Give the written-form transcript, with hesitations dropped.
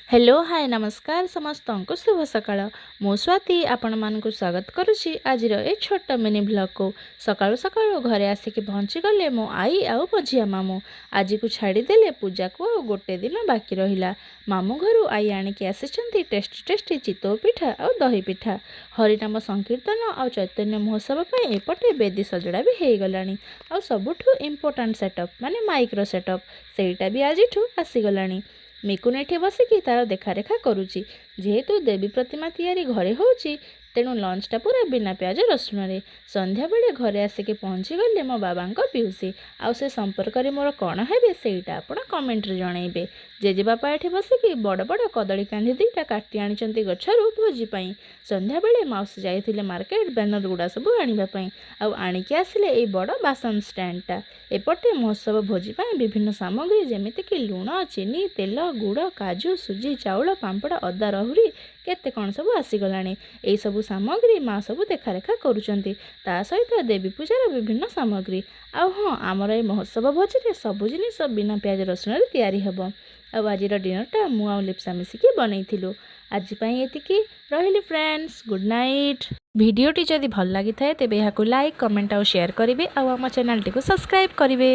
Hello hi नमस्कार समस्त को शुभ सकाळ मो स्वाति आपण मानक स्वागत करुच्ची आज ए छोट मिनी ब्लॉग को सकाळु सकाळु घरे आसिक पहुँची गले मो आई आउ मो झिया मामू आज को छाड़ीदेले पूजा को गोटे दिन बाकी रहिला। मामू घरू आई आणिकी आसी टेस्टी टेस्टी चितौ पिठा और दही पिठा हरिनाम संकीर्तन और चैतन्य महोत्सव पर एपटे बेदी सजड़ा भी हो गलानी और सबुठु इम्पोर्टाट सेटअप माने माइक्रो सेटअप सेटा भी आज आसीगलानी। मिकुन एठी बसिकी तार देखारेखा करुची जेहेतु देवी प्रतिमा तैयारी घरे होची तेणु लंचटा पूरा बिना प्याज रसुण संध्या बेले घरे आसिक पहुँची गले मो बाबा पिउसी आउ से संपर्क में मोर कौन है सेटा आपण कमेंट रे जनइबे। जेजे बापा एठी बसिकी बड़ बड़ कदली कांदी दुईटा काटी आनिचंती गछरु भोजी पई। संध्या बेले माउसी जाइथिले मार्केट बैनर गुड़ा सब आनिबा आउ आनिकी आसिले ए बड़ बासन स्टैंडटा। एपटे महोत्सव भोजी पई विभिन्न सामग्री जेमिति कि लुण चीनी तेल गुड़ काजू सुजी चाउल पांपड़ अदा रहुरी केते कौन सब आसीगलानी। ए सबु सामग्री माँ सब देखारेखा करुचंती ता सहित देवी पूजार विभिन्न सामग्री आउ हाँ आमर ए महोत्सव भोजी सबु जिनिस बिना प्याज रसुण तैयारी हेबो। आज डिनरटा मु आ लिप्सा मिसिकी बनैथिलु। आज पई एतिकी रहिली फ्रेंड्स गुड नाइट। भिडियोटी जदि भल लागि थाए तेबे याकु लाइक कमेंट और शेयर करिवे आउ आम चैनल टी को सब्सक्राइब करिवे।